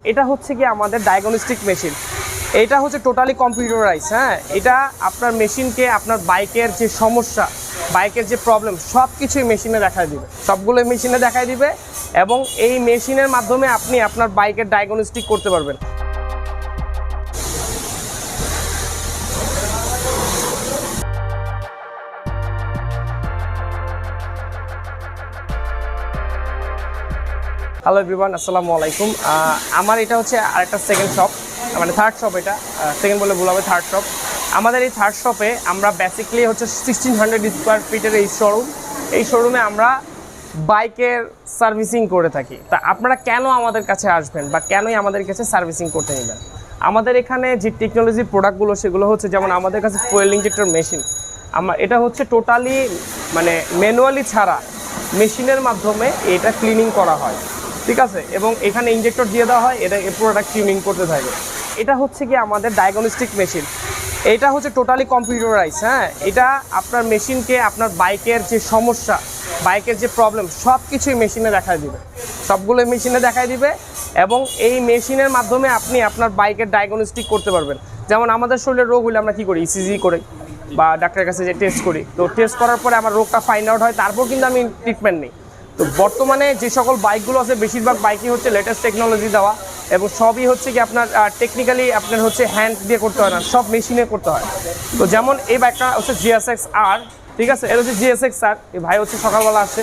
এটা হচ্ছে কি আমাদের ডায়াগনস্টিক মেশিন। এটা হচ্ছে টোটালি কম্পিউটারাইজ। হ্যাঁ, এটা আপনার মেশিনকে আপনার বাইকের যে সমস্যা, বাইকের যে প্রবলেম সব কিছুই মেশিনে দেখায় দিবে, সবগুলো মেশিনে দেখায় দিবে এবং এই মেশিনের মাধ্যমে আপনি আপনার বাইকের ডায়াগনস্টিক করতে পারবেন। হ্যালো এভরিওয়ান, আসসালামু আলাইকুম। আমার এটা হচ্ছে আরেকটা সেকেন্ড শপ, মানে থার্ড শপ। এটা সেকেন্ড বলে ভুল হবে, থার্ড শপ। আমাদের এই থার্ড শপে আমরা বেসিক্যালি হচ্ছে 1600 স্কোয়ার ফিটের এই শোরুম। এই শোরুমে আমরা বাইকের সার্ভিসিং করে থাকি। তা আপনারা কেন আমাদের কাছে আসবেন বা কেনই আমাদের কাছে সার্ভিসিং করতে নেবেন? আমাদের এখানে যে টেকনোলজি প্রোডাক্টগুলো সেগুলো হচ্ছে, যেমন আমাদের কাছে ফুয়েল ইনজেক্টর মেশিন। এটা হচ্ছে টোটালি মানে ম্যানুয়ালি ছাড়া মেশিনের মাধ্যমে এটা ক্লিনিং করা হয়, ঠিক আছে, এবং এখানে ইনজেক্টর দিয়ে দেওয়া হয়, এটা প্রোডাক্ট টিউনিং করতে থাকে। এটা হচ্ছে কি আমাদের ডায়াগনস্টিক মেশিন। এটা হচ্ছে টোটালি কম্পিউটারাইজ। হ্যাঁ, এটা আপনার মেশিনকে আপনার বাইকের যে সমস্যা, বাইকের যে প্রবলেম সব কিছুই মেশিনে দেখায় দিবে, সবগুলো মেশিনে দেখায় দিবে এবং এই মেশিনের মাধ্যমে আপনি আপনার বাইকের ডায়াগনস্টিক করতে পারবেন। যেমন আমাদের শরীরের রোগ হলে আমরা কী করি, ইসিজি করি বা ডাক্তারের কাছে যে টেস্ট করি। তো টেস্ট করার পরে আমার রোগটা ফাইন্ড আউট হয়, তারপর কিন্তু আমি ট্রিটমেন্ট নিই। তো বর্তমানে যে সকল বাইকগুলো আছে বেশিরভাগ বাইকই হচ্ছে লেটেস্ট টেকনোলজি দেওয়া এবং সবই হচ্ছে কি আপনার টেকনিক্যালি আপনার হচ্ছে হ্যান্ড দিয়ে করতে হয় না, সব মেশিনে করতে হয়। তো যেমন এই বাইকটা হচ্ছে GSX R, ঠিক আছে, এটা হচ্ছে GSX R। এই ভাই হচ্ছে সকালবেলা আসছে।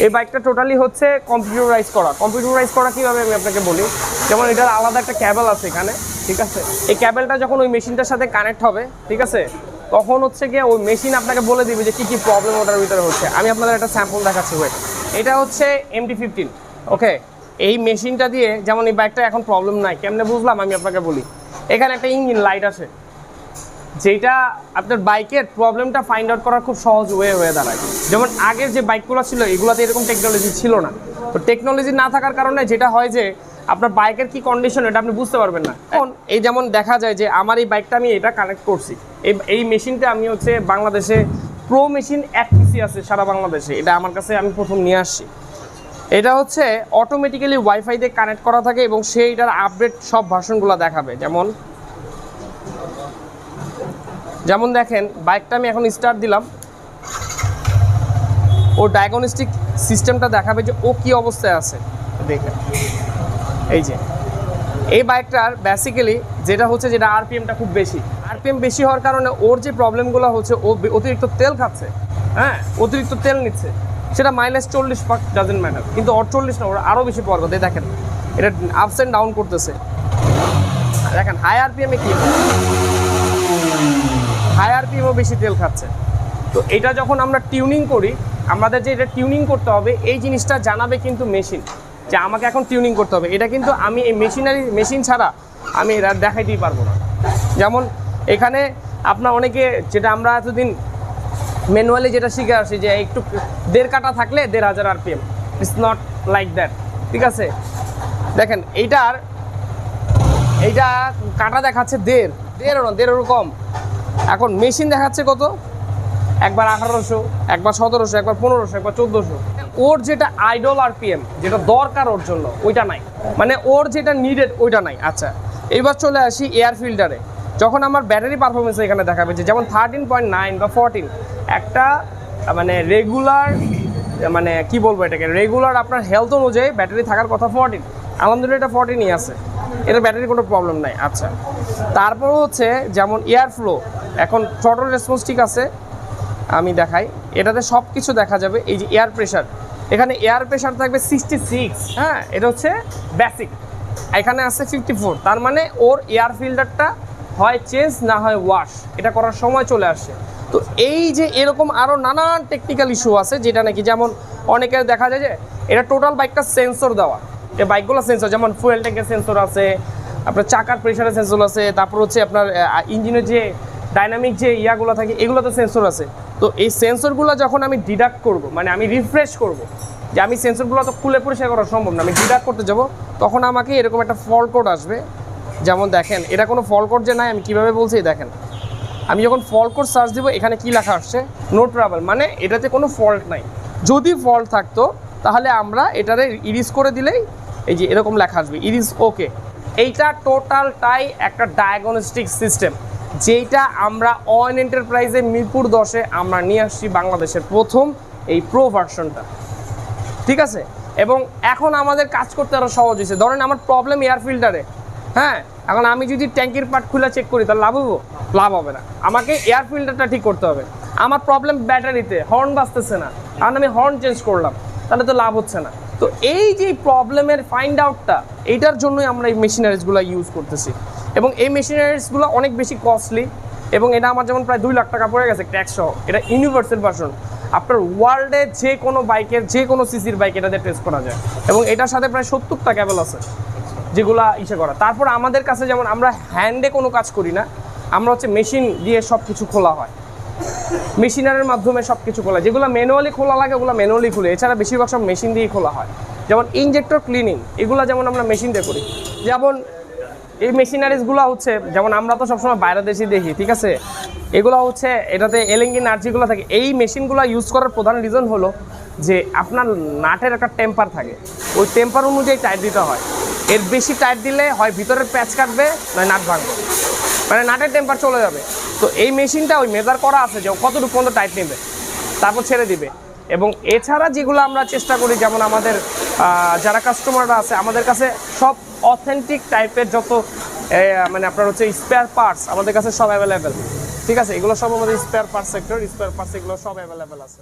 এই বাইকটা টোটালি হচ্ছে কম্পিউটারাইজ করা। কম্পিউটারাইজ করা কীভাবে আমি আপনাকে বলি, যেমন এটার আলাদা একটা ক্যাবেল আছে এখানে, ঠিক আছে। এই ক্যাবেলটা যখন ওই মেশিনটার সাথে কানেক্ট হবে, ঠিক আছে, তখন হচ্ছে গিয়ে ওই মেশিন আপনাকে বলে দিবে যে কী কী প্রবলেম ওটার ভিতরে হচ্ছে। আমি আপনাদের একটা স্যাম্পল দেখাচ্ছি। ওয়েট, এটা হচ্ছে MT-15। ওকে, এই মেশিনটা দিয়ে যেমন এই বাইকটা এখন প্রবলেম নাই, কেমনে বুঝলাম আমি আপনাকে বলি। এখানে একটা ইঞ্জিন লাইট আছে, যেটা আপনার বাইকের প্রবলেমটা ফাইন্ড আউট করার খুব সহজ হয়ে দাঁড়ায়। যেমন আগের যে বাইকগুলো ছিল এগুলোতে এরকম টেকনোলজি ছিল না। তো টেকনোলজি না থাকার কারণে যেটা হয় যে আপনার বাইকের কি কন্ডিশন এটা আপনি বুঝতে পারবেন না। এখন এই যেমন দেখা যায় যে আমার এই বাইকটা আমি এটা কানেক্ট করছি, এই মেশিনটা আমি হচ্ছে বাংলাদেশে প্রো মেশিন 1 পিসি আছে সারা বাংলাদেশে, এটা আমার কাছে আমি প্রথম নিয়ে আসছি। এটা হচ্ছে অটোমেটিক্যালি ওয়াইফাই দিয়ে কানেক্ট করা থাকে এবং সেইটার আপডেট সব ভার্সনগুলো দেখাবে। যেমন দেখেন বাইকটা আমি এখন স্টার্ট দিলাম, ও ডায়াগনস্টিক সিস্টেমটা দেখাবে যে ও কি অবস্থায় আছে। দেখেন এই যে এই বাইকটার বেসিক্যালি যেটা হচ্ছে, যেটা আরপিএমটা খুব বেশি। আরপিএম বেশি হওয়ার কারণে ওর যে প্রবলেমগুলো হচ্ছে, ও অতিরিক্ত তেল খাচ্ছে। হ্যাঁ, অতিরিক্ত তেল নিচ্ছে, সেটা মাইলেজ 40 পাক ডাজেন্ট ম্যাটার, কিন্তু ওর 40 না, ওর আরও বেশি পাওয়ার কথা। দেখেন এটা আপস অ্যান্ড ডাউন করতেছে। দেখেন হাই আরপিএমে কি, হাই আরপিএমও বেশি তেল খাচ্ছে। তো এটা যখন আমরা টিউনিং করি, আমাদের যে এটা টিউনিং করতে হবে এই জিনিসটা জানাবে কিন্তু মেশিন, যে আমাকে এখন টিউনিং করতে হবে। এটা কিন্তু আমি এই মেশিন ছাড়া আমি এটা দেখাইতেই পারবো না। যেমন এখানে আপনার অনেকে, যেটা আমরা এতদিন ম্যানুয়ালি যেটা শিখে আসি যে একটু 1.5 কাটা থাকলে 1500 RPM, it's not like that, ঠিক আছে। দেখেন এইটা কাটা দেখাচ্ছে 1.5 কম, এখন মেশিন দেখাচ্ছে কত, একবার 1800, একবার 1700, একবার 1500, একবার 1400। ওর যেটা আইডল আরপিএম, যেটা দরকার ওর জন্য, ওইটা নাই, মানে ওর যেটা নিডেড ওইটা নাই। আচ্ছা, এবার চলে আসি এয়ার ফিল্টারে। যখন আমার ব্যাটারি পারফরমেন্স এখানে দেখাবে যে যেমন 13.9 বা 14, একটা মানে রেগুলার, মানে কি বলবো এটাকে, রেগুলার আপনার হেলথ অনুযায়ী ব্যাটারি থাকার কথা 14। আলহামদুলিল্লাহ এটা 14ই আছে, এটা ব্যাটারির কোনো প্রবলেম নাই। আচ্ছা, তারপর হচ্ছে যেমন এয়ার ফ্লো, এখন থ্রটল রেসপন্স ঠিক আছে, আমি দেখাই, এটাতে সব কিছু দেখা যাবে। এই যে এয়ার প্রেশার, এখানে এয়ার প্রেশার থাকবে 66। হ্যাঁ, এটা হচ্ছে বেসিক। এখানে আছে 54, তার মানে ওর এয়ার ফিল্টারটা হয় চেঞ্জ না হয় ওয়াশ, এটা করার সময় চলে আসছে। তো এই যে এরকম আরও নানান টেকনিক্যাল ইস্যু আছে, যেটা নাকি যেমন অনেকের দেখা যায় যে এটা টোটাল বাইকটা সেন্সর দেওয়া। এই বাইকগুলো সেন্সর, যেমন ফুয়েল ট্যাঙ্কের সেন্সর আছে, আপনার চাকার প্রেশারের সেন্সর আছে, তারপর হচ্ছে আপনার ইঞ্জিনের যে ডাইনামিক যে ইয়াগুলো থাকে এগুলোতে সেন্সর আছে। তো এই সেন্সরগুলো যখন আমি ডিডাক্ট করব, মানে আমি রিফ্রেশ করব, যে আমি সেন্সরগুলো তো খুলে পরিষ্কার করা সম্ভব না, আমি ডিডাক্ট করতে যাব, তখন আমাকে এরকম একটা ফল্ট কোড আসবে। যেমন দেখেন এটা কোনো ফল্ট কোড যে নাই, আমি কীভাবে বলছি দেখেন, আমি যখন ফল্ট কোড সার্চ দেবো এখানে কি লেখা আসছে, নো ট্রাবল, মানে এটাতে কোনো ফল্ট নাই। যদি ফল্ট থাকতো তাহলে আমরা এটারে ইরিজ করে দিলেই এই যে এরকম লেখা আসবে, ইরিজ ওকে। এইটা টোটালটাই একটা ডায়াগনস্টিক সিস্টেম, যেটা আমরা অন এন্টারপ্রাইজে মিরপুর 10-এ আমরা নিয়ে আসছি বাংলাদেশের প্রথম এই প্রো ভার্সনটা, ঠিক আছে। এবং এখন আমাদের কাজ করতে আরও সহজ হয়েছে। ধরেন আমার প্রবলেম এয়ার ফিল্টারে, হ্যাঁ, এখন আমি যদি ট্যাঙ্কির পার্ট খুলে চেক করি তাহলে লাভ হবো? লাভ হবে না, আমাকে এয়ার ফিল্টারটা ঠিক করতে হবে। আমার প্রবলেম ব্যাটারিতে, হর্ন বাজতেছে না, কারণ আমি হর্ন চেঞ্জ করলাম, তাহলে তো লাভ হচ্ছে না। তো এই যে প্রবলেমের ফাইন্ড আউটটা, এইটার জন্যই আমরা এই মেশিনারিজগুলো ইউজ করতেছি। এবং এই মেশিনারিজগুলো অনেক বেশি কস্টলি, এবং এটা আমার যেমন প্রায় 2 লাখ টাকা পড়ে গেছে ট্যাক্স সহ। এটা ইউনিভার্সাল ভার্সন, আপনার ওয়ার্ল্ডে যে কোনো বাইকের, যে কোনো সিসির বাইক এটাতে টেস্ট করা যায়। এবং এটার সাথে প্রায় 70টা কেবল আছে যেগুলা ইসে করা। তারপর আমাদের কাছে যেমন আমরা হ্যান্ডে কোনো কাজ করি না, আমরা হচ্ছে মেশিন দিয়ে সব কিছু খোলা হয়, মেশিনারের মাধ্যমে সব কিছু খোলা। যেগুলো ম্যানুয়ালি খোলা লাগে ওগুলো ম্যানুয়ালি খুলে, এছাড়া বেশিরভাগ সব মেশিন দিয়েই খোলা হয়। যেমন ইনজেক্টর ক্লিনিং, এগুলো যেমন আমরা মেশিন দিয়ে করি। যেমন এই মেশিনারিজগুলো হচ্ছে, যেমন আমরা তো সবসময় বাইরের দেশে দেখি, ঠিক আছে, এগুলো হচ্ছে এটাতে এলএনজি নাটগুলো থাকে। এই মেশিনগুলো ইউজ করার প্রধান রিজন হলো যে আপনার নাটের একটা টেম্পার থাকে, ওই টেম্পার অনুযায়ী টাইট দিতে হয়। এর বেশি টাইট দিলে হয় ভিতরের প্যাচ কাটবে, নয় নাট ভাঙবে, মানে নাটের টেম্পার চলে যাবে। তো এই মেশিনটা ওই মেজার করা আছে যে কতটুকু পর্যন্ত টাইট নেবে, তারপর ছেড়ে দিবে। এবং এছাড়া যেগুলো আমরা চেষ্টা করি, যেমন আমাদের যারা কাস্টমাররা আছে আমাদের কাছে, সব অথেন্টিক টাইপের যত মানে আপনার হচ্ছে স্পেয়ার পার্টস আমাদের কাছে সব অ্যাভেলেবেল, ঠিক আছে। এগুলো সব আমাদের spare parts sector, spare parts এগুলো সব অ্যাভেলেবেল আছে।